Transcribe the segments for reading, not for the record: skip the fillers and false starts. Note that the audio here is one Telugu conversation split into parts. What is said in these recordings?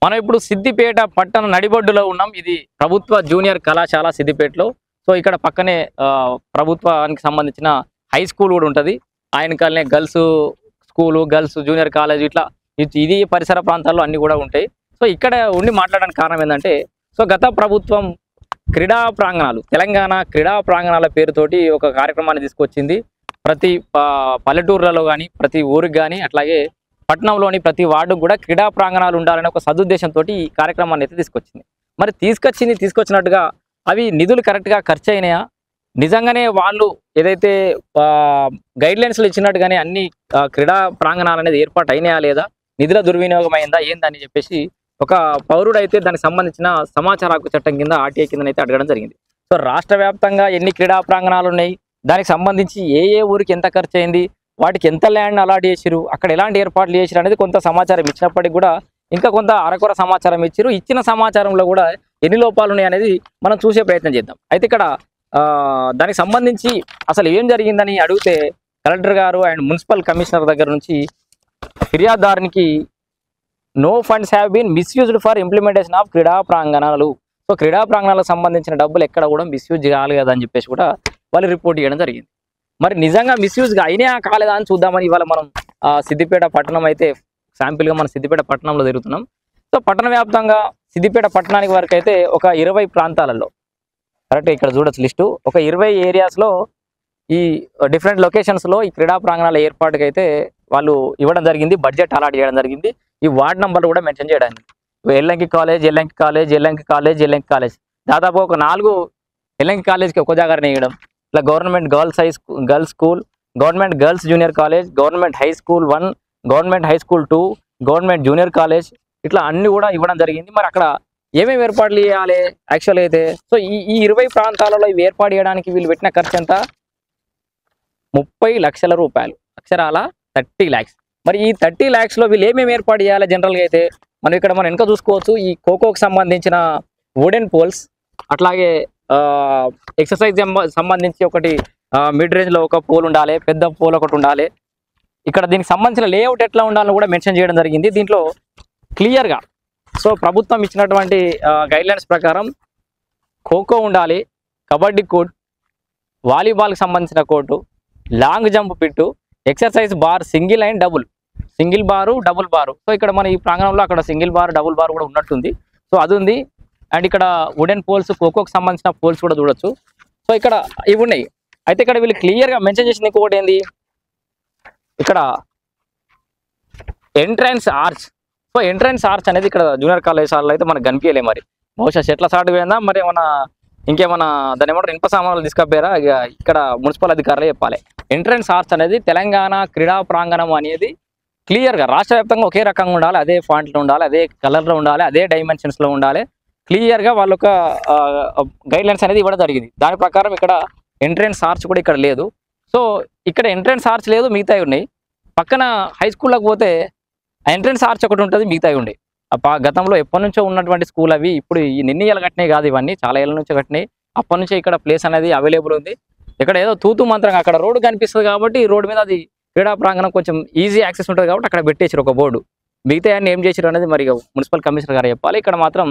మనం ఇప్పుడు సిద్దిపేట పట్టణ నడిబొడ్డులో ఉన్నాం. ఇది ప్రభుత్వ జూనియర్ కళాశాల సిద్దిపేటలో. సో ఇక్కడ పక్కనే ప్రభుత్వానికి సంబంధించిన హై స్కూల్ కూడా ఉంటుంది. ఆయనకాలనే girls school, girls junior college ఇట్లా ఇది పరిసర ప్రాంతాల్లో అన్ని కూడా ఉంటాయి. సో ఇక్కడ ఉండి మాట్లాడడానికి కారణం ఏంటంటే, సో గత ప్రభుత్వం క్రీడా ప్రాంగణాలు, తెలంగాణ క్రీడా ప్రాంగణాల పేరుతోటి ఒక కార్యక్రమాన్ని తీసుకొచ్చింది. ప్రతి పల్లెటూర్లలో కానీ, ప్రతి ఊరికి కానీ, అట్లాగే పట్టణంలోని ప్రతి వార్డుకు కూడా క్రీడా ప్రాంగణాలు ఉండాలనే ఒక సదుద్దేశంతో ఈ కార్యక్రమాన్ని అయితే తీసుకొచ్చింది. మరి తీసుకొచ్చినట్టుగా అవి నిధులు కరెక్ట్గా ఖర్చు అయినాయా, నిజంగానే వాళ్ళు ఏదైతే గైడ్లైన్స్లు ఇచ్చినట్టుగానే అన్ని క్రీడా ప్రాంగణాలు అనేది ఏర్పాటు అయినాయా లేదా, నిధుల దుర్వినియోగం అయిందా ఏందని చెప్పేసి ఒక పౌరుడు అయితే దానికి సంబంధించిన సమాచార హక్కు చట్టం కింద ఆర్టీఐ కింద అయితే అడగడం జరిగింది. సో రాష్ట్ర వ్యాప్తంగా ఎన్ని క్రీడా ప్రాంగణాలు ఉన్నాయి, దానికి సంబంధించి ఏ ఊరికి ఎంత ఖర్చు అయింది, వాటికి ఎంత ల్యాండ్ అలాట్ చేసిరు, అక్కడ ఎలాంటి ఏర్పాట్లు చేసిరు అనేది కొంత సమాచారం ఇచ్చినప్పటికీ కూడా ఇంకా కొంత అరకొర సమాచారం ఇచ్చిరు. ఇచ్చిన సమాచారంలో కూడా ఎన్ని లోపాలు ఉన్నాయి అనేది మనం చూసే ప్రయత్నం చేద్దాం. అయితే ఇక్కడ దానికి సంబంధించి అసలు ఏం జరిగిందని అడిగితే కలెక్టర్ గారు అండ్ మున్సిపల్ కమిషనర్ దగ్గర నుంచి ఫిర్యాదుదారునికి no funds have been misused for implementation of క్రీడా ప్రాంగణాలు. సో క్రీడా ప్రాంగణాలకు సంబంధించిన డబ్బులు ఎక్కడ కూడా మిస్యూజ్ కావాలి కదా అని చెప్పేసి కూడా వాళ్ళు రిపోర్ట్ చేయడం జరిగింది. మరి నిజంగా మిస్యూజ్గా అయినా కాలేదా అని చూద్దామని ఇవాళ మనం సిద్దిపేట పట్టణం అయితే శాంపిల్గా మనం సిద్దిపేట పట్టణంలో తిరుగుతున్నాం. సో పట్టణ వ్యాప్తంగా సిద్దిపేట పట్టణానికి వరకు అయితే ఒక 20 ప్రాంతాలలో కరెక్ట్ ఇక్కడ చూడొచ్చు లిస్టు, ఒక 20 ఏరియాస్లో ఈ డిఫరెంట్ లొకేషన్స్లో ఈ క్రీడా ప్రాంగణాల ఏర్పాటుకి అయితే వాళ్ళు ఇవ్వడం జరిగింది, బడ్జెట్ అలాట్ చేయడం జరిగింది. ఈ వార్డ్ నంబర్లు కూడా మెన్షన్ చేయడానికి Yellanki college, Yellanki college, Yellanki college, Yellanki college, దాదాపు ఒక 4 ఎల్లంకి కాలేజ్కి ఒక జాగానే వేయడం. ఇట్లా government girls school, government girls junior college, government high school 1, government high school 2, government junior college, ఇట్లా అన్ని కూడా ఇవ్వడం జరిగింది. మరి అక్కడ ఏమేమి ఏర్పాట్లు చేయాలి యాక్చువల్ అయితే, సో ఈ 20 ప్రాంతాలలో ఇవి ఏర్పాటు చేయడానికి వీళ్ళు పెట్టిన ఖర్చు ఎంత, 30 లక్షల రూపాయలు, అక్షరాల 30 lakhs. మరి ఈ 30 lakhsలో వీళ్ళు ఏమేమి ఏర్పాటు చేయాలి జనరల్గా అయితే మనం ఇక్కడ మనం వెనక చూసుకోవచ్చు. ఈ ఖోఖోకి సంబంధించిన వుడెన్ పోల్స్, అట్లాగే ఎక్సర్సైజ్ సంబంధించి ఒకటి మిడ్ రేంజ్లో ఒక పోల్ ఉండాలి, పెద్ద పోల్ ఒకటి ఉండాలి. ఇక్కడ దీనికి సంబంధించిన లేఅవుట్ ఎట్లా ఉండాలని కూడా మెన్షన్ చేయడం జరిగింది దీంట్లో క్లియర్గా. సో ప్రభుత్వం ఇచ్చినటువంటి గైడ్లైన్స్ ప్రకారం ఖోఖో ఉండాలి, కబడ్డీ కోర్ట్, వాలీబాల్కి సంబంధించిన court, long jump pit, exercise bar, single and double, single bar double bar. So ఇక్కడ మన ఈ ప్రాంగణంలో అక్కడ సింగిల్ బార్ డబుల్ బార్ కూడా ఉన్నట్టుంది. సో అది ఉంది. అండ్ ఇక్కడ వుడెన్ పోల్స్, ఖోఖోకి సంబంధించిన పోల్స్ కూడా చూడొచ్చు. సో ఇక్కడ ఇవి ఉన్నాయి. అయితే ఇక్కడ వీళ్ళు క్లియర్గా మెన్షన్ చేసింది ఇంకొకటి ఏంది, ఇక్కడ entrance arch. So entrance arch అనేది ఇక్కడ జూనియర్ కళాశాలలో అయితే మనకు కనిపించలే, మరి బహుశా చెట్ల సాటు పోయిందా మరి ఏమన్నా ఇంకేమన్నా దాని ఏమంటారు ఇనుప సామాన్లు తీసుకపోయారా, ఇక్కడ మున్సిపల్ అధికారులే చెప్పాలి. ఎంట్రన్స్ ఆర్చ్ అనేది తెలంగాణ క్రీడా ప్రాంగణం అనేది క్లియర్గా రాష్ట్ర వ్యాప్తంగా ఒకే రకంగా ఉండాలి, అదే ఫాంట్లో ఉండాలి, అదే కలర్లో ఉండాలి, అదే డైమెన్షన్స్లో ఉండాలి. క్లియర్గా వాళ్ళ ఒక గైడ్లైన్స్ అనేది ఇవ్వడం జరిగింది. దాని ప్రకారం ఇక్కడ ఎంట్రన్స్ ఆర్చ్ కూడా ఇక్కడ లేదు. సో ఇక్కడ ఎంట్రన్స్ ఆర్చ్ లేదు, మిగతాయి ఉన్నాయి. పక్కన హై స్కూల్లోకి పోతే ఎంట్రన్స్ ఆర్చ్ ఒకటి ఉంటుంది, మిగతాయి ఉండే. గతంలో ఎప్పటి నుంచో ఉన్నటువంటి స్కూల్ అవి, ఇప్పుడు నిన్న ఏళ్ళు కట్టినాయి కాదు, ఇవన్నీ చాలా ఏళ్ళ నుంచో కట్టినాయి. అప్పటి నుంచే ఇక్కడ ప్లేస్ అనేది అవైలబుల్ ఉంది. ఇక్కడ ఏదో తూతు మంత్రంగా అక్కడ రోడ్డు కనిపిస్తుంది కాబట్టి రోడ్డు మీద అది క్రీడా ప్రాంగణం కొంచెం ఈజీ యాక్సెస్ ఉంటుంది కాబట్టి అక్కడ పెట్టేసారు ఒక బోర్డు. మిగతా అన్ని ఏం చేసారు అనేది మరి మున్సిపల్ కమిషనర్ గారు చెప్పాలి. ఇక్కడ మాత్రం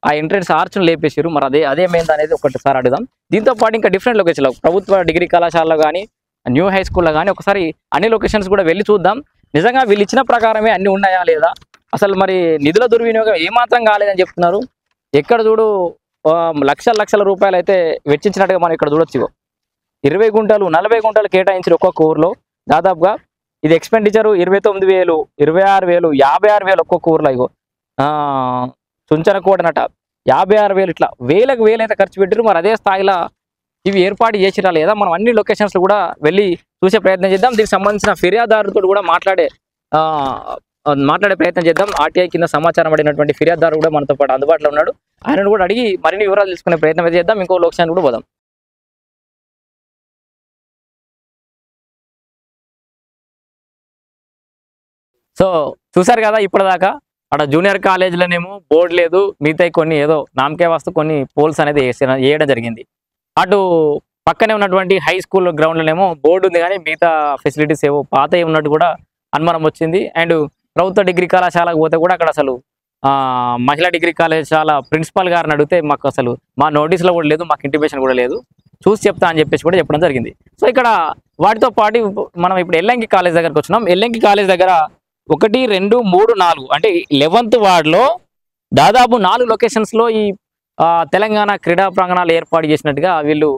ఆ ఎంట్రన్స్ ఆర్చ్ను లేపేసారు. మరి అదేమైంది అనేది ఒకటిసారి అడుగుదాం. దీంతో పాటు ఇంకా డిఫరెంట్ లొకేషన్లో ప్రభుత్వ డిగ్రీ కళాశాలలో కానీ, న్యూ హై స్కూల్లో కానీ ఒకసారి అన్ని లొకేషన్స్ కూడా వెళ్ళి చూద్దాం. నిజంగా వీళ్ళు ఇచ్చిన ప్రకారమే అన్ని ఉన్నాయా లేదా, అసలు మరి నిధుల దుర్వినియోగం ఏమాత్రం కాలేదని చెప్తున్నారు. ఎక్కడ చూడు లక్షల రూపాయలు అయితే వెచ్చించినట్టుగా మనం ఇక్కడ చూడొచ్చు. 20 గుంటలు 40 గుంటలు కేటాయించారు ఒక్కొక్క ఊర్లో. దాదాపుగా ఇది ఎక్స్పెండిచరు 29,000, 26,000, 56,000 ఒక్కొక్క ఊర్లో. ఇగో చుంచన కూడనట 56,000, ఇట్లా వేలకు అయితే ఖర్చు పెట్టారు. మరి అదే స్థాయిలో ఇవి ఏర్పాటు చేసిరా లేదా మనం అన్ని లొకేషన్స్లో కూడా వెళ్ళి చూసే ప్రయత్నం చేద్దాం. దీనికి సంబంధించిన ఫిర్యాదుదారుతో కూడా మాట్లాడే ప్రయత్నం చేద్దాం. ఆర్టీఐ కింద సమాచారం పడినటువంటి ఫిర్యాదుదారు కూడా మనతో పాటు అందుబాటులో ఉన్నాడు. ఆయనను కూడా అడిగి మరిన్ని వివరాలు తెలుసుకునే ప్రయత్నం చేద్దాం. ఇంకో లొకేషన్ కూడా పోదాం. సో చూసారు కదా ఇప్పటిదాకా అక్కడ జూనియర్ కాలేజీలోనేమో బోర్డు లేదు, మిగతా కొన్ని ఏదో నామకే వాస్తు కొన్ని పోల్స్ అనేది వేయడం జరిగింది. అటు పక్కనే ఉన్నటువంటి హై స్కూల్ గ్రౌండ్లోనేమో బోర్డు ఉంది కానీ మిగతా ఫెసిలిటీస్ ఏవో పాతవి ఉన్నట్టు కూడా అనుమానం వచ్చింది. అండ్ ప్రభుత్వ డిగ్రీ కళాశాలకు పోతే కూడా అక్కడ అసలు మహిళా డిగ్రీ కళాశాల ప్రిన్సిపల్ గారిని అడిగితే మాకు అసలు మా నోటీస్లో కూడా లేదు, మాకు ఇంటిమేషన్ కూడా లేదు, చూసి చెప్తా అని చెప్పేసి కూడా చెప్పడం జరిగింది. సో ఇక్కడ వాటితో పాటు మనం ఇప్పుడు ఎల్లంకి కాలేజ్ దగ్గరకు వచ్చినాం. ఎల్లంకి కాలేజ్ దగ్గర 1, 2, 3, 4 అంటే 11th వార్డులో దాదాపు 4 లొకేషన్స్లో ఈ తెలంగాణ క్రీడా ప్రాంగణాలు ఏర్పాటు చేసినట్టుగా వీళ్ళు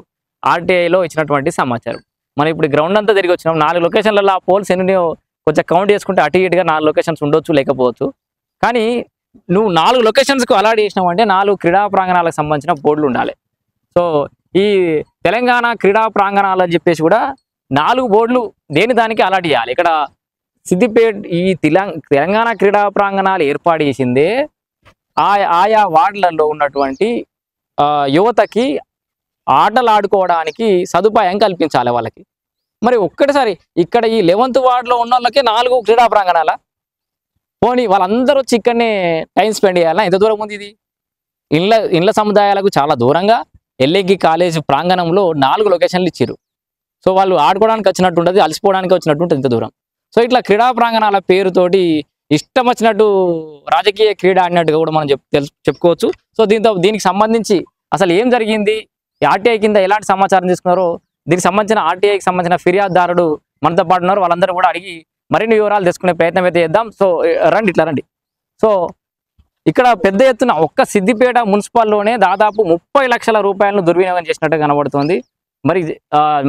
ఆర్టీఐలో ఇచ్చినటువంటి సమాచారం. మనం ఇప్పుడు గ్రౌండ్ అంతా తిరిగి వచ్చినాం. 4 లొకేషన్లలో ఆ పోల్స్ ఎన్ని కొంచెం కౌంట్ చేసుకుంటే అటు ఇటుగా 4 లొకేషన్స్ ఉండొచ్చు, లేకపోవచ్చు. కానీ నువ్వు 4 లొకేషన్స్కు అలాట్ చేసినావు అంటే 4 క్రీడా ప్రాంగణాలకు సంబంధించిన బోర్డులు ఉండాలి. సో ఈ తెలంగాణ క్రీడా ప్రాంగణాలు అని చెప్పేసి కూడా 4 బోర్డులు దేని దానికి అలాట్ చేయాలి. ఇక్కడ సిద్దిపేట ఈ తెలంగాణ క్రీడా ప్రాంగణాలు ఏర్పాటు చేసిందే ఆయా వార్డులలో ఉన్నటువంటి యువతకి ఆటలు ఆడుకోవడానికి సదుపాయం కల్పించాలి వాళ్ళకి. మరి ఒక్కటిసారి ఇక్కడ ఈ 11th వార్డులో ఉన్న వాళ్ళకే 4 క్రీడా ప్రాంగణాల పోనీ వాళ్ళందరూ వచ్చి ఇక్కడనే టైం స్పెండ్ చేయాలా? ఎంత దూరం ఉంది ఇది? ఇండ్ల సముదాయాలకు చాలా దూరంగా ఎల్లంకి కాలేజ్ ప్రాంగణంలో 4 లొకేషన్లు ఇచ్చారు. సో వాళ్ళు ఆడుకోవడానికి వచ్చినట్టు ఉంటుంది, అలసిపోవడానికి వచ్చినట్టు ఉంటుంది ఇంత దూరం. సో ఇట్లా క్రీడా ప్రాంగణాల పేరుతోటి ఇష్టం వచ్చినట్టు రాజకీయ క్రీడ అన్నట్టుగా కూడా మనం చెప్పుకోవచ్చు. సో దీనికి సంబంధించి అసలు ఏం జరిగింది, ఆర్టీఐ కింద ఎలాంటి సమాచారం తీసుకున్నారో దీనికి సంబంధించిన ఆర్టీఐకి సంబంధించిన ఫిర్యాదుదారుడు మనతో పాటు ఉన్నారు. వాళ్ళందరూ కూడా అడిగి మరిన్ని వివరాలు తెలుసుకునే ప్రయత్నం అయితే చేద్దాం. సో ఇట్లా రండి. సో ఇక్కడ పెద్ద ఎత్తున ఒక్క సిద్దిపేట మున్సిపల్లోనే దాదాపు 30 లక్షల రూపాయలను దుర్వినియోగం చేసినట్టు కనబడుతుంది. మరి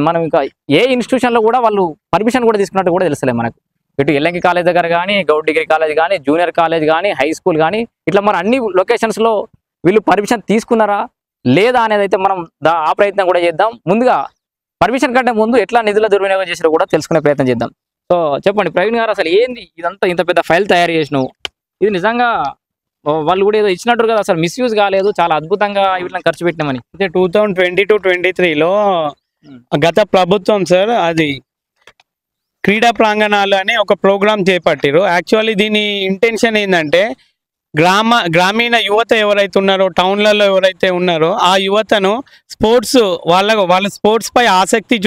మనం ఇంకా ఏ ఇన్స్టిట్యూషన్లో కూడా వాళ్ళు పర్మిషన్ కూడా తీసుకున్నట్టు కూడా తెలుస్తలేదు మనకు. ఇటు ఎల్లంకి కాలేజ్ దగ్గర కానీ, గౌడ్ డిగ్రీ కాలేజ్ కానీ, జూనియర్ కాలేజ్ కానీ, హై స్కూల్ కానీ, ఇట్లా మరి అన్ని లొకేషన్స్లో వీళ్ళు పర్మిషన్ తీసుకున్నారా లేదా అనేది అయితే మనం ఆ ప్రయత్నం కూడా చేద్దాం. ముందుగా పర్మిషన్ కంటే ముందు ఎట్లా నిధుల దుర్వినియోగం చేసారో కూడా తెలుసుకునే ప్రయత్నం చేద్దాం. సో చెప్పండి ప్రవీణ్ గారు, అసలు ఏంది ఇదంతా, ఇంత పెద్ద ఫైల్ తయారు చేసినావు? ఇది నిజంగా వాళ్ళు కూడా ఏదో ఇచ్చినట్టు కదా, అసలు మిస్యూజ్ కాలేదు, చాలా అద్భుతంగా వీళ్ళని ఖర్చు పెట్టినామని. 2022-23లో గత ప్రభుత్వం సార్ అది క్రీడా ప్రాంగణాలు అనే ఒక ప్రోగ్రామ్ చేపట్టారు. యాక్చువల్లీ దీని ఇంటెన్షన్ ఏంటంటే గ్రామీణ యువత ఎవరైతే ఉన్నారో, టౌన్లలో ఎవరైతే ఉన్నారో ఆ యువతను స్పోర్ట్స్ వాళ్ళ స్పోర్ట్స్ పై ఆసక్తి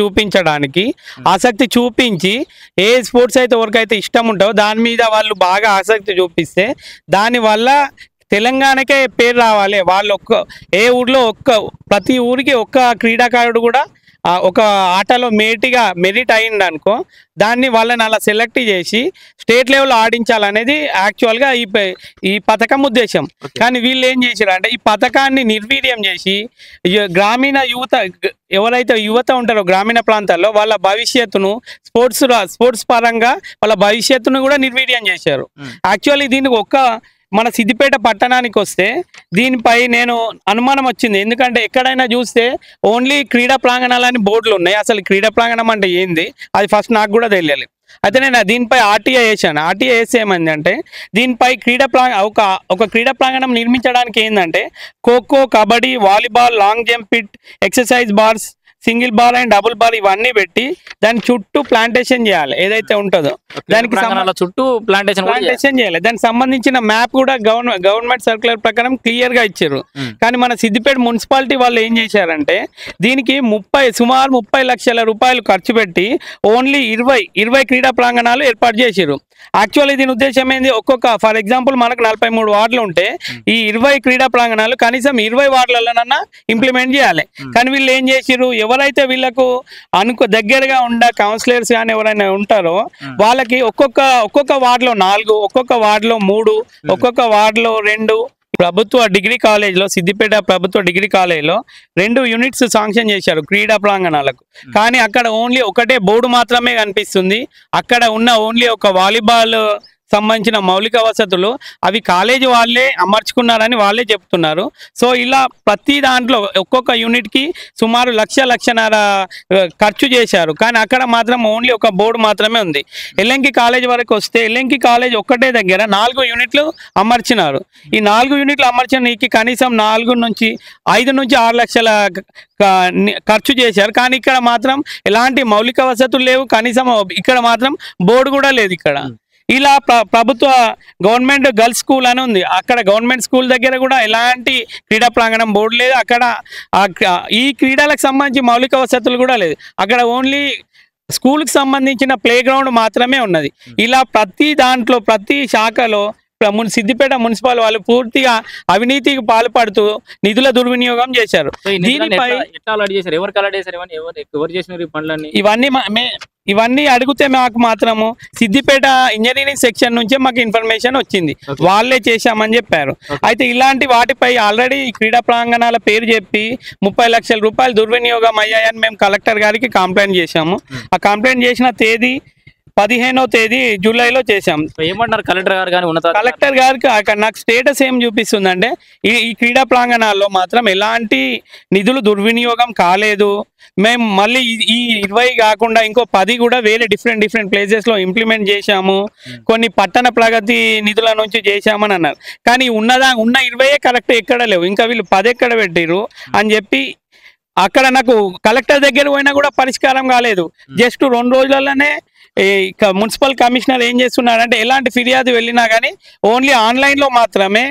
చూపించి ఏ స్పోర్ట్స్ అయితే ఎవరికైతే ఇష్టం ఉంటుందో దాని మీద వాళ్ళు బాగా ఆసక్తి చూపిస్తే దానివల్ల తెలంగాణకే పేరు రావాలి. వాళ్ళు ఏ ఊర్లో ప్రతి ఊరికి ఒక్క క్రీడాకారుడు కూడా ఒక ఆటలో మెరిట్ అయింది అనుకో, దాన్ని వాళ్ళని అలా సెలెక్ట్ చేసి స్టేట్ లెవెల్లో ఆడించాలనేది యాక్చువల్గా ఈ పథకం ఉద్దేశం. కానీ వీళ్ళు ఏం చేశారు అంటే ఈ పథకాన్ని నిర్వీర్యం చేసి గ్రామీణ ఎవరైతే యువత ఉంటారో గ్రామీణ ప్రాంతాల్లో వాళ్ళ భవిష్యత్తును స్పోర్ట్స్ పరంగా వాళ్ళ భవిష్యత్తును కూడా నిర్వీర్యం చేశారు. యాక్చువల్లీ దీనికి మన సిద్దిపేట పట్టణానికి వస్తే దీనిపై నేను అనుమానం వచ్చింది. ఎందుకంటే ఎక్కడైనా చూస్తే ఓన్లీ క్రీడా ప్రాంగణాలని బోర్డులు ఉన్నాయి. అసలు క్రీడా ప్రాంగణం అంటే ఏంది అది ఫస్ట్ నాకు కూడా తెలియాలి. అయితే నేను దీనిపై ఆర్టీఐ వేసాను. ఆర్టీఐ వేస్తే ఏమైంది అంటే దీనిపై ఒక క్రీడా ప్రాంగణం నిర్మించడానికి ఏంటంటే kho kho, kabaddi, volleyball, long jump pit, exercise bars, single ball and double ball ఇవన్నీ పెట్టి దాని చుట్టూ ప్లాంటేషన్ చేయాలి. ఏదైతే ఉంటుందో దానికి చుట్టూ ప్లాంటేషన్ చేయాలి. దానికి సంబంధించిన మ్యాప్ కూడా గవర్నమెంట్ సర్క్యులర్ ప్రకారం క్లియర్ గా ఇచ్చారు. కానీ మన సిద్దిపేట మున్సిపాలిటీ వాళ్ళు ఏం చేశారంటే దీనికి సుమారు 30 లక్షల రూపాయలు ఖర్చు పెట్టి ఓన్లీ 20 క్రీడా ప్రాంగణాలు ఏర్పాటు చేశారు. యాక్చువల్లీ దీని ఉద్దేశం ఏంది, ఫర్ ఎగ్జాంపుల్ మనకు 43 వార్డులు ఉంటే ఈ 20 క్రీడా ప్రాంగణాలు కనీసం 20 వార్డులలోనన్నా ఇంప్లిమెంట్ చేయాలి. కానీ వీళ్ళు ఏం చేసిరు, ఎవరైతే వీళ్ళకు దగ్గరగా ఉండే కౌన్సిలర్స్ కానీ ఎవరైనా ఉంటారో వాళ్ళకి ఒక్కొక్క వార్డులో 4, ఒక్కొక్క వార్డులో 3, ఒక్కొక్క వార్డులో 2 ప్రభుత్వ డిగ్రీ కాలేజ్లో సిద్దిపేట ప్రభుత్వ డిగ్రీ కాలేజ్లో 2 యూనిట్స్ శాంక్షన్ చేశారు క్రీడా ప్రాంగణాలకు. కానీ అక్కడ ఓన్లీ ఒకటే బోర్డు మాత్రమే కనిపిస్తుంది. అక్కడ ఉన్న ఓన్లీ ఒక వాలీబాల్ సంబంధించిన మౌలిక వసతులు అవి కాలేజీ వాళ్ళే అమర్చుకున్నారని వాళ్ళే చెప్తున్నారు. సో ఇలా ప్రతి దాంట్లో ఒక్కొక్క యూనిట్కి సుమారు 1,00,000-1,50,000 ఖర్చు చేశారు. కానీ అక్కడ మాత్రం ఓన్లీ ఒక బోర్డు మాత్రమే ఉంది. ఎల్లంకి కాలేజ్ వరకు వస్తే ఎల్లంకి కాలేజ్ ఒక్కటే దగ్గర 4 యూనిట్లు అమర్చినారు. ఈ 4 యూనిట్లు అమర్చడానికి కనీసం 5 నుంచి 6 లక్షల ఖర్చు చేశారు. కానీ ఇక్కడ మాత్రం ఎలాంటి మౌలిక వసతులు లేవు. కనీసం ఇక్కడ మాత్రం బోర్డు కూడా లేదు. ఇక్కడ ఇలా గవర్నమెంట్ గర్ల్స్ స్కూల్ అని ఉంది. అక్కడ గవర్నమెంట్ స్కూల్ దగ్గర కూడా ఎలాంటి క్రీడా ప్రాంగణం బోర్డు లేదు. అక్కడ ఈ క్రీడలకు సంబంధించి మౌలిక వసతులు కూడా లేదు. అక్కడ ఓన్లీ స్కూల్కి సంబంధించిన ప్లే గ్రౌండ్ మాత్రమే ఉన్నది. ఇలా ప్రతి దాంట్లో ప్రతి శాఖలో సిద్దిపేట మున్సిపల్ వాళ్ళు పూర్తిగా అవినీతికి పాల్పడుతూ నిధుల దుర్వినియోగం చేశారు. దీనిపై ఎట్లా అలర్ట్ చేశారు, ఎవరికి అలర్ట్ చేశారు, ఎవరు చేసినారు ఈ పనులన్నీ? ఇవన్నీ అడిగితే మాకు మాత్రము సిద్దిపేట ఇంజనీరింగ్ సెక్షన్ నుంచే మాకు ఇన్ఫర్మేషన్ వచ్చింది, వాళ్ళే చేశామని చెప్పారు. అయితే ఇలాంటి వాటిపై ఆల్రెడీ క్రీడా ప్రాంగణాల పేరు చెప్పి 30 లక్షల రూపాయలు దుర్వినియోగం అయ్యాయని మేము కలెక్టర్ గారికి కంప్లైంట్ చేశాము. ఆ కంప్లైంట్ చేసిన తేదీ 15వ తేదీ జూలైలో చేశాం. ఏమంటారు కలెక్టర్ గారు కానీ కలెక్టర్ గారికి అక్కడ నాకు స్టేటస్ ఏం చూపిస్తుందంటే ఈ క్రీడా ప్రాంగణాల్లో మాత్రం ఎలాంటి నిధులు దుర్వినియోగం కాలేదు, మేము మళ్ళీ ఈ 20 కాకుండా ఇంకో 10 కూడా వేరే డిఫరెంట్ ప్లేసెస్లో ఇంప్లిమెంట్ చేశాము, కొన్ని పట్టణ ప్రగతి నిధుల నుంచి చేశామని అన్నారు. కానీ ఉన్న 20 కరెక్ట్ ఎక్కడ లేవు, ఇంకా వీళ్ళు 10 ఎక్కడ పెట్టిరు అని చెప్పి అక్కడ నాకు కలెక్టర్ దగ్గర పోయినా కూడా పరిష్కారం కాలేదు. జస్ట్ 2 రోజులలోనే మున్సిపల్ కమిషనర్ ఏం చేస్తున్నాడంటే ఎలాంటి ఫిర్యాదు వెళ్ళినా కానీ ఓన్లీ ఆన్లైన్లో మాత్రమే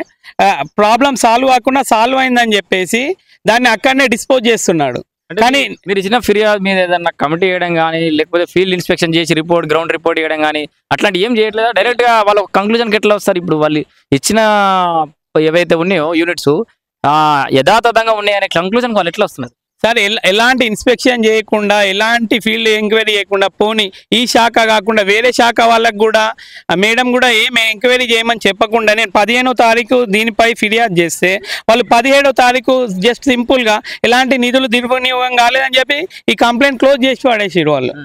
ప్రాబ్లం సాల్వ్ కాకుండా సాల్వ్ అయిందని చెప్పేసి దాన్ని అక్కడనే డిస్పోజ్ చేస్తున్నాడు. కానీ మీరు ఇచ్చిన ఫిర్యాదు మీద ఏదన్నా కమిటీ చేయడం కానీ లేకపోతే ఫీల్డ్ ఇన్స్పెక్షన్ చేసి గ్రౌండ్ రిపోర్ట్ చేయడం కానీ అట్లాంటి ఏం చేయట్లేదా? డైరెక్ట్గా వాళ్ళ కంక్లూజన్కి ఎట్లా వస్తారు? ఇప్పుడు వాళ్ళు ఇచ్చిన ఏవైతే ఉన్నాయో యూనిట్స్ యథాతథంగా ఉన్నాయనే కంక్లూజన్కి వాళ్ళు ఎట్లా వస్తున్నారు? సార్ ఎలాంటి ఇన్స్పెక్షన్ చేయకుండా ఎలాంటి ఫీల్డ్ ఎంక్వైరీ చేయకుండా పోనీ ఈ శాఖ కాకుండా వేరే శాఖ వాళ్ళకు కూడా మేడం కూడా ఏం ఎంక్వైరీ చేయమని చెప్పకుండా నేను 15వ తారీఖు దీనిపై ఫిర్యాదు చేస్తే వాళ్ళు 17వ తారీఖు జస్ట్ సింపుల్గా ఎలాంటి నిధులు దుర్వినియోగం కాలేదని చెప్పి ఈ కంప్లైంట్ క్లోజ్ చేసి పడేసారు వాళ్ళు.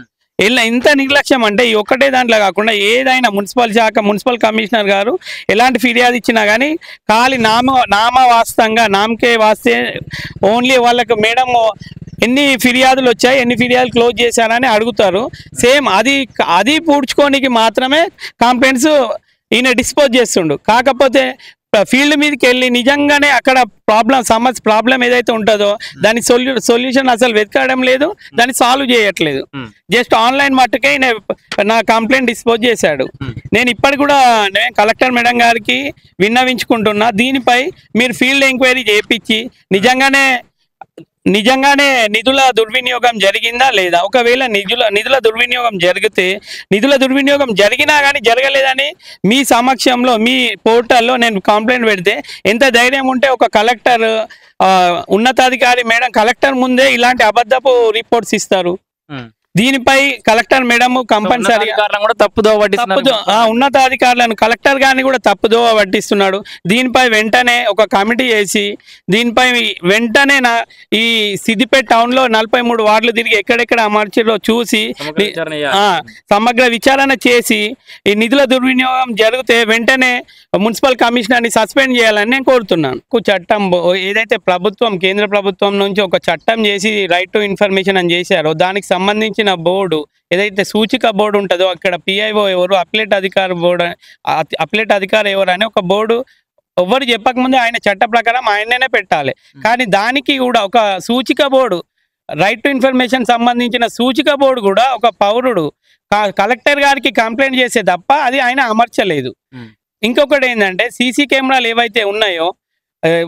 ఇంత నిర్లక్ష్యం అంటే ఈ ఒక్కటే దాంట్లో కాకుండా ఏదైనా మున్సిపల్ శాఖ మున్సిపల్ కమిషనర్ గారు ఎలాంటి ఫిర్యాదు ఇచ్చినా కానీ ఖాళీ నామవాస్తంగా నామకే వాస్తే ఓన్లీ వాళ్ళకు మేడం ఎన్ని ఫిర్యాదులు వచ్చాయి, ఎన్ని ఫిర్యాదులు క్లోజ్ చేశారని అడుగుతారు. సేమ్ అది పూడ్చుకోనికి మాత్రమే కంప్లైంట్స్ ఈయన డిస్పోజ్ చేస్తుండు. కాకపోతే ఫీల్డ్ మీదకి వెళ్ళి నిజంగానే అక్కడ ప్రాబ్లం ఏదైతే ఉంటుందో దాని సొల్యూషన్ అసలు వెతకడం లేదు, దాన్ని సాల్వ్ చేయట్లేదు. జస్ట్ ఆన్లైన్ మట్టుకే నా కంప్లైంట్ డిస్పోజ్ చేశాడు. నేను ఇప్పటి కూడా కలెక్టర్ మేడం గారికి విన్నవించుకుంటున్నా, దీనిపై మీరు ఫీల్డ్ ఎంక్వైరీ చేయించి నిజంగానే నిధుల దుర్వినియోగం జరిగిందా లేదా, ఒకవేళ నిధుల దుర్వినియోగం దుర్వినియోగం జరిగినా కానీ జరగలేదని మీ సమక్షంలో మీ పోర్టల్లో నేను కంప్లైంట్ పెడితే ఎంత ధైర్యం ఉంటే ఒక కలెక్టర్ ఉన్నతాధికారి మేడం కలెక్టర్ ముందే ఇలాంటి అబద్ధపు రిపోర్ట్స్ ఇస్తారు? దీనిపై కలెక్టర్ మేడం కంపల్సరీగా ఉన్నతాధికారులను కలెక్టర్ గారిని కూడా తప్పుదోవ పట్టిస్తున్నాడు. దీనిపై వెంటనే ఒక కమిటీ వేసి దీనిపై వెంటనే ఈ సిద్దిపేట టౌన్ లో 43 వార్డులు తిరిగి ఎక్కడెక్కడ అమర్చిలో చూసి సమగ్ర విచారణ చేసి ఈ నిధుల దుర్వినియోగం జరిగితే వెంటనే మున్సిపల్ కమిషనర్ని సస్పెండ్ చేయాలని నేను కోరుతున్నాను. చట్టం ఏదైతే కేంద్ర ప్రభుత్వం నుంచి ఒక చట్టం చేసి రైట్ టు ఇన్ఫర్మేషన్ అని చేశారో దానికి సంబంధించిన బోర్డు ఏదైతే సూచిక బోర్డు ఉంటుందో అక్కడ పిఐఓ ఎవరు అప్లెట్ అధికారి ఎవరు అని ఒక బోర్డు ఎవరు చెప్పకముందే ఆయన చట్ట ప్రకారం ఆయననే పెట్టాలి. కానీ దానికి కూడా ఒక సూచిక బోర్డు రైట్ టు ఇన్ఫర్మేషన్ సంబంధించిన సూచిక బోర్డు కూడా ఒక పౌరుడు కలెక్టర్ గారికి కంప్లైంట్ చేసే తప్ప అది ఆయన అమర్చలేదు. ఇంకొకటి ఏంటంటే సీసీ కెమెరాలు ఏవైతే ఉన్నాయో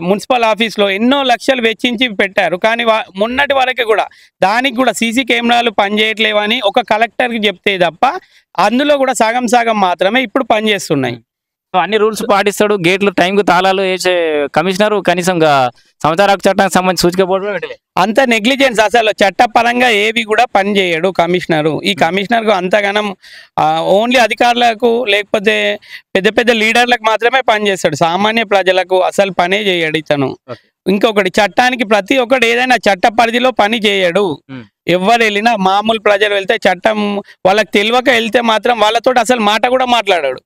మున్సిపల్ ఆఫీస్లో ఎన్నో లక్షలు వెచ్చించి పెట్టారు, కానీ మొన్నటి వరకు కూడా దానికి కూడా సీసీ కెమెరాలు పనిచేయట్లేవని ఒక కలెక్టర్కి చెప్తే తప్ప అందులో కూడా సగం మాత్రమే ఇప్పుడు పనిచేస్తున్నాయి. అన్ని రూల్స్ పాటిస్తాడు, గేట్లు టైంకు తాళాలు వేసే కమిషనర్ కనీసం సమాచార హక్కు చట్టానికి సంబంధించి సూచిక బోర్డు పెట్టలేదు. అంత నెగ్లిజెన్స్, అసలు చట్టపరంగా ఏవి కూడా పనిచేయడు కమిషనరు. ఈ కమిషనర్కు అంతగానం ఓన్లీ అధికారులకు లేకపోతే పెద్ద లీడర్లకు మాత్రమే పనిచేస్తాడు, సామాన్య ప్రజలకు అసలు పనే చేయడు ఇతను. ఇంకొకటి చట్టానికి ప్రతి ఒక్కటి ఏదైనా చట్ట పరిధిలో పని చేయడు. ఎవరు వెళ్ళినా మామూలు ప్రజలు వెళ్తే చట్టం వాళ్ళకి తెలియక వెళ్తే మాత్రం వాళ్ళతో అసలు మాట కూడా మాట్లాడాడు.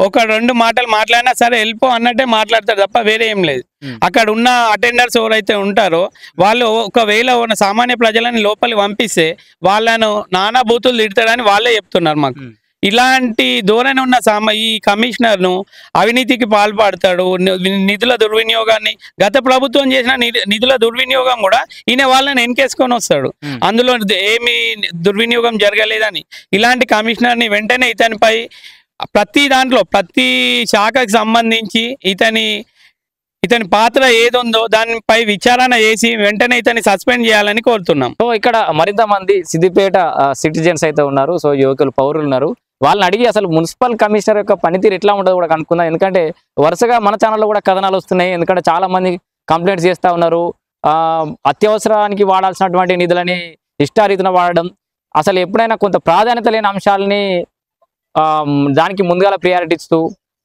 1-2 మాటలు మాట్లాడినా సరే వెళ్ళిపో అన్నట్టే మాట్లాడతాడు తప్ప వేరే ఏం లేదు. అక్కడ ఉన్న అటెండర్స్ ఎవరైతే ఉంటారో వాళ్ళు ఒకవేళ ఉన్న సామాన్య ప్రజలని లోపలికి పంపిస్తే వాళ్ళను నానా బూతులు తిడతాడని వాళ్ళే చెప్తున్నారు మాకు. ఇలాంటి ధోరణి ఉన్న ఈ కమిషనర్ను అవినీతికి పాల్పడతాడు. నిధుల దుర్వినియోగాన్ని గత ప్రభుత్వం చేసిన నిధుల దుర్వినియోగం కూడా ఈయన వాళ్ళని వెనకేసుకొని వస్తాడు, అందులో ఏమి దుర్వినియోగం జరగలేదని. ఇలాంటి కమిషనర్ని వెంటనే ఇతనిపై ప్రతి దాంట్లో ప్రతి శాఖకు సంబంధించి ఇతని పాత్ర ఏదుందో దానిపై విచారణ చేసి వెంటనే ఇతన్ని సస్పెండ్ చేయాలని కోరుతున్నాం. సో ఇక్కడ మరింత మంది సిద్దిపేట సిటిజన్స్ అయితే ఉన్నారు, సో యువకులు పౌరులు ఉన్నారు. వాళ్ళని అడిగి అసలు మున్సిపల్ కమిషనర్ యొక్క పనితీరు ఎట్లా ఉంటుందో కూడా కనుక్కుందాం. ఎందుకంటే వరుసగా మన ఛానల్లో కూడా కథనాలు వస్తున్నాయి. ఎందుకంటే చాలా మంది కంప్లైంట్స్ చేస్తూ ఉన్నారు. అత్యవసరానికి వాడాల్సినటువంటి నిధులని ఇష్టారీతిన వాడడం, అసలు ఎప్పుడైనా కొంత ప్రాధాన్యత లేని అంశాలని దానికి ముందుగా ప్రియారిటీ ఇస్తూ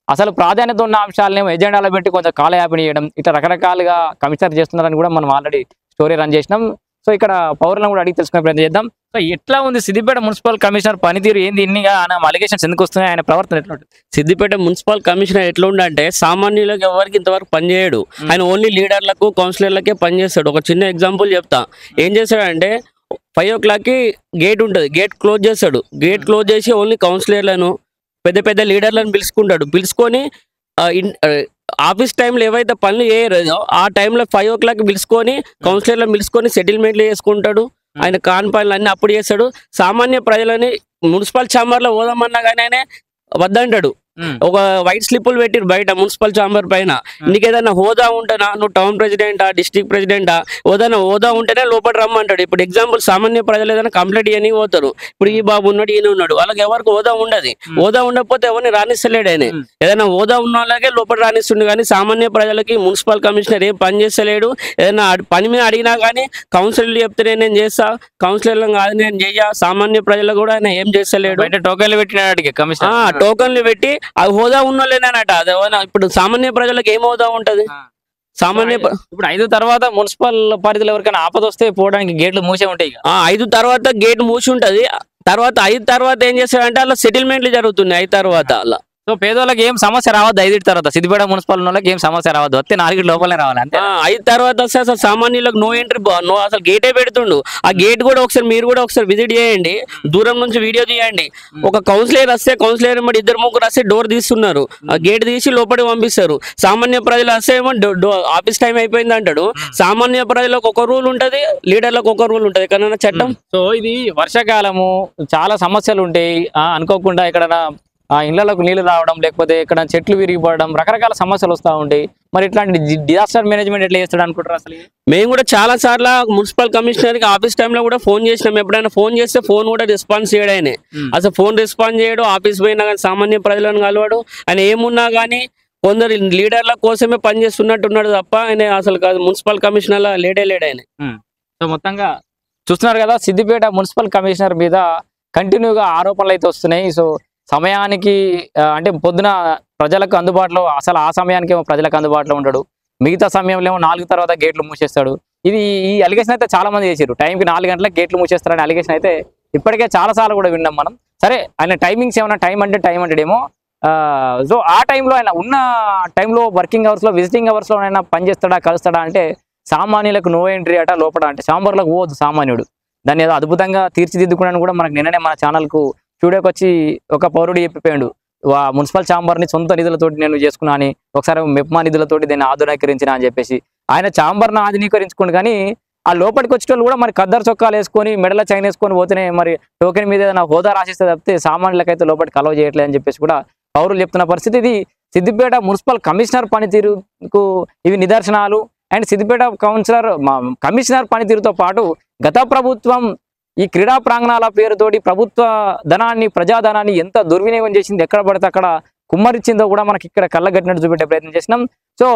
అసలు ప్రాధాన్యత ఉన్న అంశాలని ఎజెండాలో పెట్టి కొంచెం కాలయాపన చేయడం, ఇట్లా రకరకాలుగా కమిషనర్ చేస్తున్నారని కూడా మనం ఆల్రెడీ స్టోరీ రన్ చేసినాం. సో ఇక్కడ పౌరులను కూడా అడిగి తెలుసుకునే ప్రయత్నం చేద్దాం. సో ఎట్లా ఉంది సిద్దిపేట మున్సిపల్ కమిషనర్ పనితీరు, ఏంది ఇన్నిగా అలిగేషన్స్ ఎందుకు వస్తున్నాయి, ఆయన ప్రవర్తన ఎట్లా ఉంటుంది? సిద్దిపేట మున్సిపల్ కమిషనర్ ఎట్లా ఉండంటే సామాన్యులకు ఎవరికి ఇంతవరకు పనిచేయడు. ఆయన ఓన్లీ లీడర్లకు కౌన్సిలర్లకే పనిచేస్తాడు. ఒక చిన్న ఎగ్జాంపుల్ చెప్తా. ఏం చేస్తాడంటే 5 o'clockకి గేట్ ఉంటుంది, గేట్ క్లోజ్ చేస్తాడు. గేట్ క్లోజ్ చేసి ఓన్లీ కౌన్సిలర్లను పెద్ద పెద్ద లీడర్లను పిలుచుకొని ఆఫీస్ టైంలో ఏవైతే పనులు చేయలేదో ఆ టైంలో 5 o'clock పిలుచుకొని కౌన్సిలర్లను పిలుచుకొని సెటిల్మెంట్లు చేసుకుంటాడు. ఆయన కాని పనులు అన్ని అప్పుడు చేస్తాడు. సామాన్య ప్రజలని మున్సిపల్ ఛాంబర్లో పోదామన్నా కానీ ఆయన వద్దంటాడు. ఒక వైట్ స్లిప్పులు పెట్టిరు బయట మున్సిపల్ ఛాంబర్ పైన. నీకేదైనా హోదా ఉంటేనా, నువ్వు టౌన్ ప్రెసిడెంటా, డిస్ట్రిక్ట్ ప్రెసిడెంటా, ఏదైనా హోదా ఉంటేనే లోపల రమ్మంటాడు. ఇప్పుడు ఎగ్జాంపుల్ సామాన్య ప్రజలు ఏదైనా కంప్లైంట్ ఇవ్వని పోతారు. ఇప్పుడు ఈ బాబు ఉన్నాడు, ఈయన ఉన్నాడు, వాళ్ళకి ఎవరికి హోదా ఉండదు. హోదా ఉండకపోతే ఎవరిని రాణిస్తలేడు ఆయన. ఏదైనా హోదా ఉన్న వాళ్ళకే లోపల రాణిస్తుండే, కానీ సామాన్య ప్రజలకి మున్సిపల్ కమిషనర్ ఏం పని చేస్తలేడు. ఏదైనా పని మీద అడిగినా కానీ కౌన్సిలర్లు చెప్తేనే నేను చేస్తా, కౌన్సిలర్లు కాదు నేను చెయ్యా, సామాన్య ప్రజలు కూడా ఆయన ఏం చేస్తలేడు. టోకెన్లు పెట్టిన కమిషనర్ టోకన్లు పెట్టి అది హోదా ఉన్నోళ్ళేనట. అది ఇప్పుడు సామాన్య ప్రజలకు ఏం హోదా ఉంటది? ఇప్పుడు 5 తర్వాత మున్సిపల్ పరిధిలో ఎవరికైనా ఆపద వస్తే పోవడానికి గేట్లు మూసే ఉంటాయి. 5 తర్వాత గేట్ మూసి ఉంటది. తర్వాత 5 తర్వాత ఏం చేస్తాడంటే అలా సెటిల్మెంట్లు జరుగుతున్నాయి. 5 తర్వాత అలా. సో పేదోళ్ళకి ఏం సమస్య రావద్దు 5 తర్వాత, సిద్దిపేట మున్సిపల్ వాళ్ళకి ఏం సమస్య రావద్దు, వస్తే 4 లోపలనే రావాలి అంతే. 5 తర్వాత వస్తే అసలు సామాన్యులకు నో ఎంట్రీ, నో అసలు గేటే పెడుతుండు. ఆ గేట్ కూడా మీరు కూడా ఒకసారి విజిట్ చేయండి, దూరం నుంచి వీడియో తీయండి. ఒక కౌన్సిలర్ వస్తే కౌన్సిలర్ మరి 2-3 వస్తే డోర్ తీస్తున్నారు, ఆ గేట్ తీసి లోపలికి పంపిస్తారు. సామాన్య ప్రజలు వస్తే ఏమో ఆఫీస్ టైం అయిపోయింది అంటాడు. సామాన్య ప్రజలకు ఒక రూల్ ఉంటది, లీడర్లకు ఒక రూల్ ఉంటది ఎక్కడైనా చట్టం. సో ఇది వర్షాకాలము, చాలా సమస్యలు ఉంటాయి. అనుకోకుండా ఇక్కడ ఇళ్లకు నీళ్లు రావడం, లేకపోతే ఇక్కడ చెట్లు విరిగిపోవడం, రకరకాల సమస్యలు వస్తూ ఉంటాయి. మరి ఇట్లాంటి డిజాస్టర్ మేనేజ్మెంట్ ఎట్లా చేస్తాడు అనుకుంటారు? అసలు మేము కూడా చాలా సార్లు మున్సిపల్ కమిషనర్ కి ఆఫీస్ టైంలో కూడా ఫోన్ చేసినాం. ఎప్పుడైనా ఫోన్ చేస్తే ఫోన్ కూడా రెస్పాన్స్ చేయడానే, అసలు ఫోన్ రెస్పాన్స్ చేయడు. ఆఫీస్ పోయినా కానీ సామాన్య ప్రజలను కలవాడు. ఆయన ఏమున్నా కానీ కొందరు లీడర్ల కోసమే పనిచేస్తున్నట్టున్నాడు తప్ప ఆయన అసలు కాదు మున్సిపల్ కమిషనర్ లేడే ఆయన. సో మొత్తంగా చూస్తున్నారు కదా, సిద్దిపేట మున్సిపల్ కమిషనర్ మీద కంటిన్యూగా ఆరోపణలు అయితే వస్తున్నాయి. సో సమయానికి అంటే పొద్దున ప్రజలకు అందుబాటులో, అసలు ఆ సమయానికి ఏమో ప్రజలకు అందుబాటులో ఉంటాడు, మిగతా సమయంలో ఏమో 4 తర్వాత గేట్లు మూసేస్తాడు. ఈ అలిగేషన్ అయితే చాలా మంది చేశారు. టైంకి 4 గంటలకు గేట్లు మూసేస్తారని అలిగేషన్ అయితే ఇప్పటికే చాలా సార్లు కూడా విన్నాం మనం. సరే ఆయన టైమింగ్స్ ఏమన్నా టైం అంటాడేమో. సో ఆ టైంలో ఆయన ఉన్న టైంలో వర్కింగ్ అవర్స్లో, విజిటింగ్ అవర్స్లో ఆయన పనిచేస్తాడా, కలుస్తాడా అంటే సామాన్యులకు నో ఎంట్రీ అట లోపల. అంటే ఛాంబర్లకు పోవద్దు సామాన్యుడు. దాన్ని ఏదో అద్భుతంగా తీర్చిదిద్దుకున్నాను కూడా మనకు నిన్ననే మన ఛానల్కు స్టూడియోకి వచ్చి ఒక పౌరుడు చెప్పిపోయాడు, మున్సిపల్ ఛాంబర్ని సొంత నిధులతోటి నేను చేసుకున్నా అని, ఒకసారి మెప్మా నిధులతోటి దీన్ని ఆధునీకరించిన అని చెప్పేసి ఆయన ఛాంబర్ను ఆధునీకరించుకోండి. కానీ ఆ లోపలికి వచ్చేటోళ్ళు కూడా మరి ఖద్దరు చొక్కాలు వేసుకొని మెడల చైన్ వేసుకొని పోతేనే మరి టోకెన్ మీద ఏదైనా హోదా రాసిస్తే తప్పితే సామాన్యులకైతే లోపలికి అలవ్ చేయట్లేదు అని చెప్పేసి కూడా పౌరులు చెప్తున్న పరిస్థితి. ఇది సిద్దిపేట మున్సిపల్ కమిషనర్ పనితీరుకు ఇవి నిదర్శనాలు. అండ్ సిద్దిపేట కమిషనర్ పనితీరుతో పాటు గత ప్రభుత్వం ఈ క్రీడా ప్రాంగణాల పేరుతోటి ప్రభుత్వ ధనాన్ని, ప్రజాధనాన్ని ఎంత దుర్వినియోగం చేసింది, ఎక్కడ పడితే అక్కడ కుమ్మరిచ్చిందో కూడా మనకి ఇక్కడ కళ్ళగట్టినట్టు చూపెట్టే ప్రయత్నం చేసినాం. సో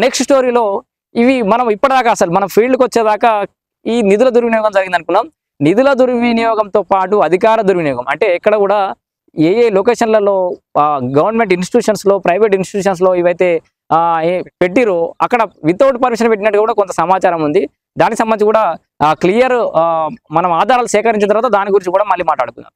నెక్స్ట్ స్టోరీలో ఇవి మనం ఇప్పటిదాకా అసలు మనం ఫీల్డ్కి వచ్చేదాకా ఈ నిధుల దుర్వినియోగం జరిగింది అనుకున్నాం. నిధుల దుర్వినియోగంతో పాటు అధికార దుర్వినియోగం, అంటే ఎక్కడ కూడా ఏ లొకేషన్లలో గవర్నమెంట్ ఇన్స్టిట్యూషన్స్లో, ప్రైవేట్ ఇన్స్టిట్యూషన్స్లో ఇవైతే పెట్టిరో అక్కడ వితౌట్ పర్మిషన్ పెట్టినట్టు కూడా కొంత సమాచారం ఉంది. దానికి సంబంధించి కూడా క్లియర్ మనం ఆధారాలు సేకరించిన తర్వాత దాని గురించి కూడా మళ్ళీ మాట్లాడుకుందాం.